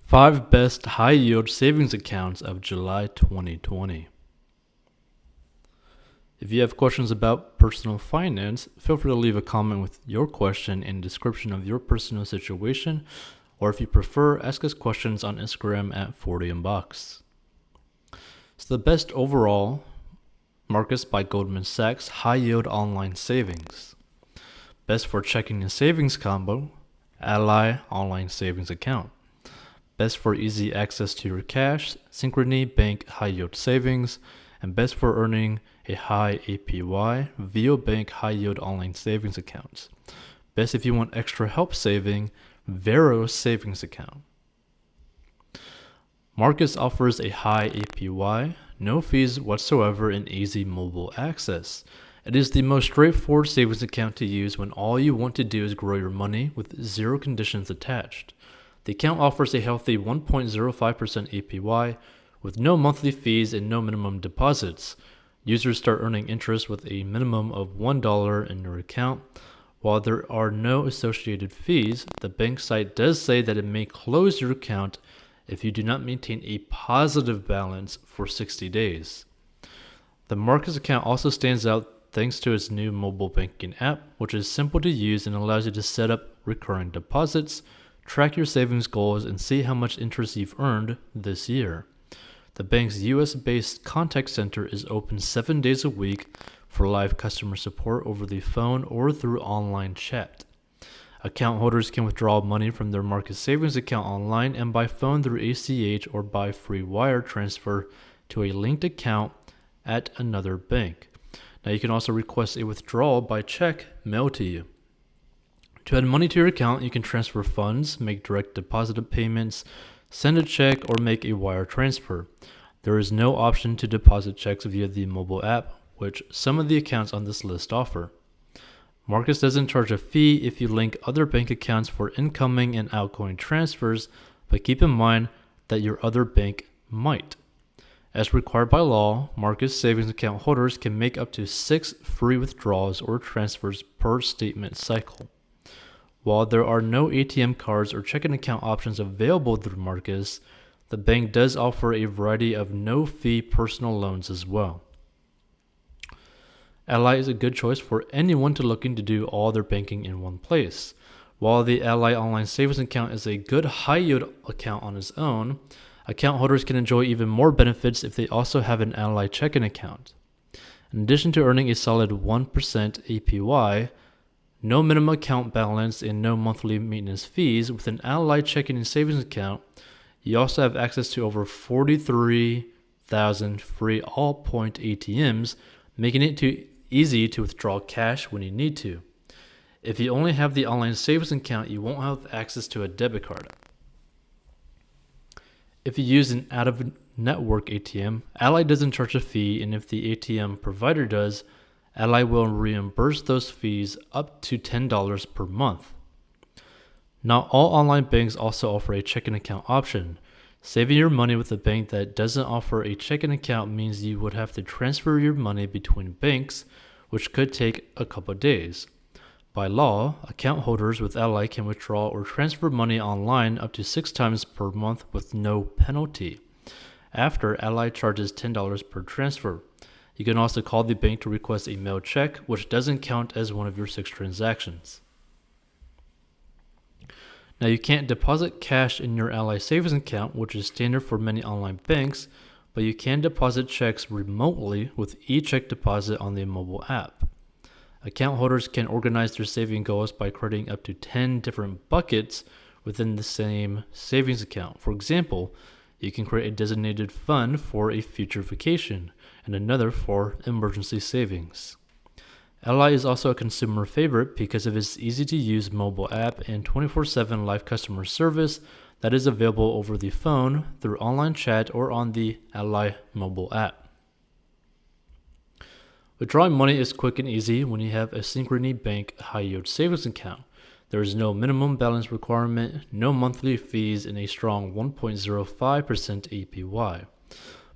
5 best high-yield savings accounts of July 2020. If you have questions about personal finance, feel free to leave a comment with your question and description of your personal situation, or if you prefer, ask us questions on Instagram at 40inbox. So the best overall, Marcus by Goldman Sachs, high-yield online savings. Best for checking and savings combo, Ally online savings account. Best for easy access to your cash, Synchrony Bank high yield savings, and best for earning a high APY, VO Bank high yield online savings accounts. Best if you want extra help saving, Vera savings account. Marcus offers a high APY, no fees whatsoever, and easy mobile access. It is the most straightforward savings account to use when all you want to do is grow your money with zero conditions attached. The account offers a healthy 1.05% APY with no monthly fees and no minimum deposits. Users start earning interest with a minimum of $1 in your account. While there are no associated fees, the bank site does say that it may close your account if you do not maintain a positive balance for 60 days. The Marcus account also stands out thanks to its new mobile banking app, which is simple to use and allows you to set up recurring deposits, track your savings goals, and see how much interest you've earned this year. The bank's US-based contact center is open 7 days a week for live customer support over the phone or through online chat. Account holders can withdraw money from their Marcus savings account online and by phone through ACH or by free wire transfer to a linked account at another bank. Now you can also request a withdrawal by check mailed to you. To add money to your account, you can transfer funds, make direct deposit payments, send a check, or make a wire transfer. There is no option to deposit checks via the mobile app, which some of the accounts on this list offer. Marcus doesn't charge a fee if you link other bank accounts for incoming and outgoing transfers, but keep in mind that your other bank might. As required by law, Marcus savings account holders can make up to 6 free withdrawals or transfers per statement cycle. While there are no ATM cards or checking account options available through Marcus, the bank does offer a variety of no-fee personal loans as well. Ally is a good choice for anyone looking to do all their banking in one place. While the Ally online savings account is a good high-yield account on its own, account holders can enjoy even more benefits if they also have an Ally checking account. In addition to earning a solid 1% APY, no minimum account balance, and no monthly maintenance fees, with an Ally checking and savings account, you also have access to over 43,000 free all-point ATMs, making it too easy to withdraw cash when you need to. If you only have the online savings account, you won't have access to a debit card. If you use an out-of-network ATM, Ally doesn't charge a fee, and if the ATM provider does, Ally will reimburse those fees up to $10 per month. Not all online banks also offer a checking account option. Saving your money with a bank that doesn't offer a checking account means you would have to transfer your money between banks, which could take a couple of days. By law, account holders with Ally can withdraw or transfer money online up to 6 times per month with no penalty. After, Ally charges $10 per transfer. You can also call the bank to request a mailed check, which doesn't count as one of your 6 transactions. Now, you can't deposit cash in your Ally savings account, which is standard for many online banks, but you can deposit checks remotely with e-check deposit on the mobile app. Account holders can organize their saving goals by creating up to 10 different buckets within the same savings account. For example, you can create a designated fund for a future vacation and another for emergency savings. Ally is also a consumer favorite because of its easy-to-use mobile app and 24/7 live customer service that is available over the phone, through online chat, or on the Ally mobile app. Withdrawing money is quick and easy when you have a Synchrony Bank high-yield savings account. There is no minimum balance requirement, no monthly fees, and a strong 1.05% APY.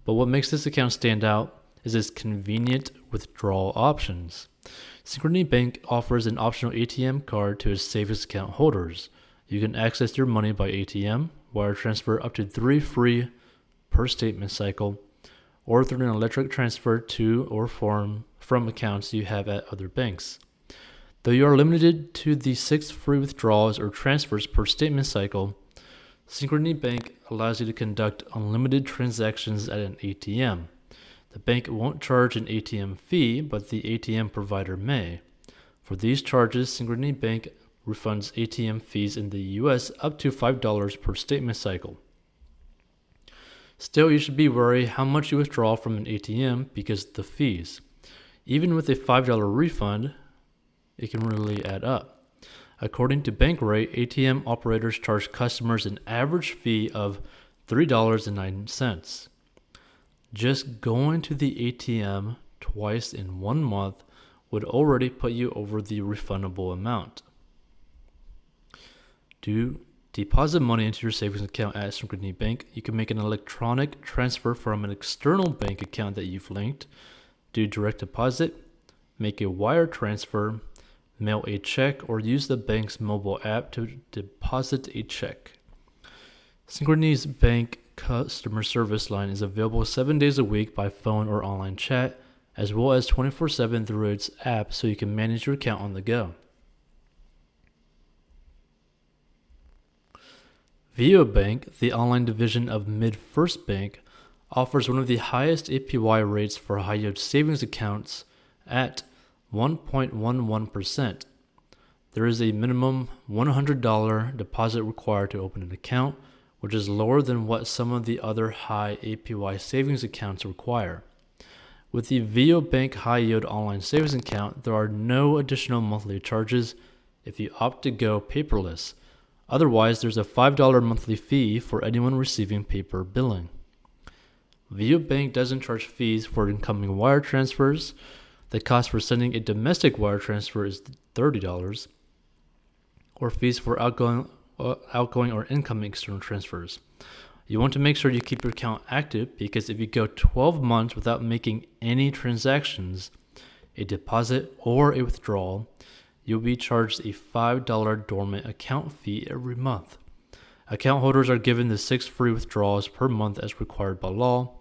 But what makes this account stand out is its convenient withdrawal options. Synchrony Bank offers an optional ATM card to its savings account holders. You can access your money by ATM, wire transfer up to 3 free per statement cycle, or through an electric transfer to or from accounts you have at other banks. Though you are limited to the 6 free withdrawals or transfers per statement cycle, Synchrony Bank allows you to conduct unlimited transactions at an ATM. The bank won't charge an ATM fee, but the ATM provider may. For these charges, Synchrony Bank refunds ATM fees in the US up to $5 per statement cycle. Still, you should be wary how much you withdraw from an ATM because of the fees. Even with a $5 refund, it can really add up. According to Bankrate, ATM operators charge customers an average fee of $3.09. Just going to the ATM twice in 1 month would already put you over the refundable amount. To deposit money into your savings account at Synchrony Bank, you can make an electronic transfer from an external bank account that you've linked, do direct deposit, make a wire transfer, mail a check, or use the bank's mobile app to deposit a check. Synchrony's bank customer service line is available 7 days a week by phone or online chat, as well as 24/7 through its app, so you can manage your account on the go. Vera Bank, the online division of MidFirst Bank, offers one of the highest APY rates for high-yield savings accounts at 1.11%. There is a minimum $100 deposit required to open an account, which is lower than what some of the other high APY savings accounts require. With the Vera Bank High Yield Online Savings Account, there are no additional monthly charges if you opt to go paperless. Otherwise, there's a $5 monthly fee for anyone receiving paper billing. Vera Bank doesn't charge fees for incoming wire transfers. The cost for sending a domestic wire transfer is $30, or fees for outgoing or incoming external transfers. You want to make sure you keep your account active because if you go 12 months without making any transactions, a deposit or a withdrawal, you'll be charged a $5 dormant account fee every month. Account holders are given the 6 free withdrawals per month as required by law.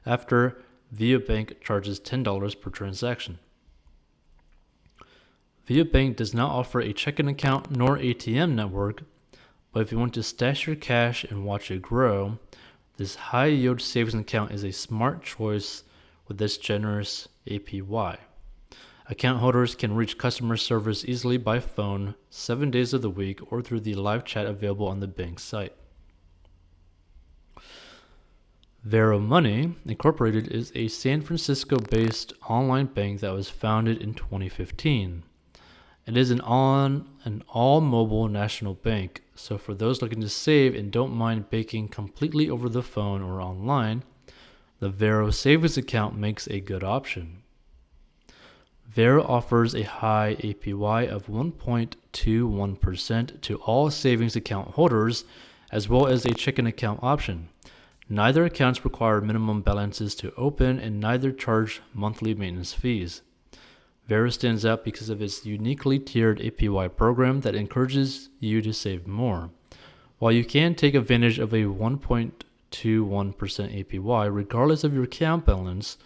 After, Vera Bank charges $10 per transaction. Vera Bank does not offer a checking account nor ATM network, but if you want to stash your cash and watch it grow, this high-yield savings account is a smart choice with this generous APY. Account holders can reach customer service easily by phone 7 days of the week or through the live chat available on the bank's site. Vera Money, Incorporated is a San Francisco-based online bank that was founded in 2015. It is an all-mobile national bank, so for those looking to save and don't mind banking completely over the phone or online, the Vera Savings Account makes a good option. Vera offers a high APY of 1.21% to all savings account holders, as well as a checking account option. Neither accounts require minimum balances to open, and neither charge monthly maintenance fees. Vera stands out because of its uniquely tiered APY program that encourages you to save more. While you can take advantage of a 1.21% APY regardless of your account balance,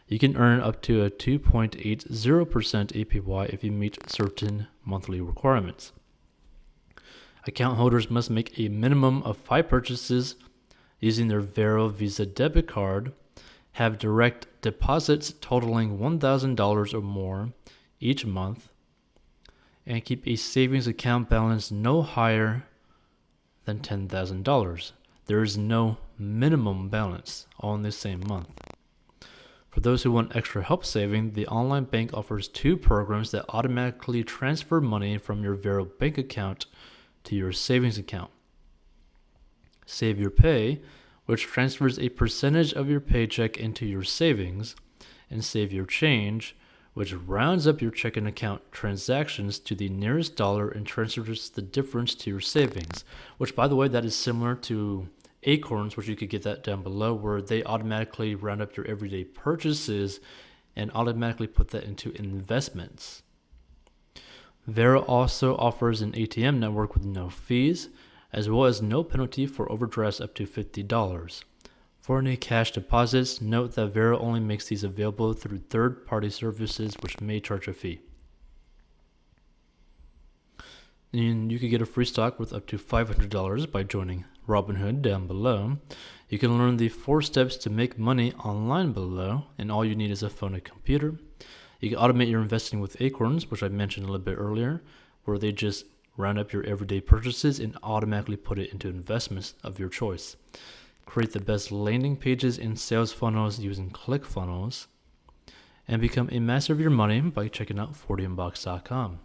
you can earn up to a 2.80% APY if you meet certain monthly requirements. Account holders must make a minimum of 5 purchases using their Vera Visa debit card, have direct deposits totaling $1,000 or more each month, and keep a savings account balance no higher than $10,000. There is no minimum balance, all in the same month. For those who want extra help saving, the online bank offers 2 programs that automatically transfer money from your Vera bank account to your savings account. Save Your Pay, which transfers a percentage of your paycheck into your savings, and Save Your Change, which rounds up your checking account transactions to the nearest dollar and transfers the difference to your savings, which, by the way, that is similar to Acorns, which you could get that down below, where they automatically round up your everyday purchases and automatically put that into investments. Vera also offers an ATM network with no fees. as well as no penalty for overdrafts up to $50. For any cash deposits, note that Vera only makes these available through third-party services which may charge a fee. And you could get a free stock worth up to $500 by joining Robinhood down below. You can learn the 4 steps to make money online below, and all you need is a phone and computer. You can automate your investing with Acorns, which I mentioned a little bit earlier, where they just round up your everyday purchases and automatically put it into investments of your choice. Create the best landing pages and sales funnels using ClickFunnels, and become a master of your money by checking out 40inbox.com.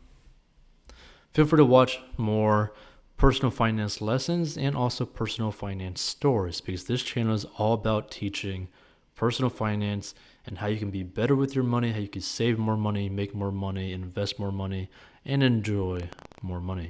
Feel free to watch more personal finance lessons and also personal finance stories, because this channel is all about teaching personal finance and how you can be better with your money, how you can save more money, make more money, invest more money, and enjoy more money.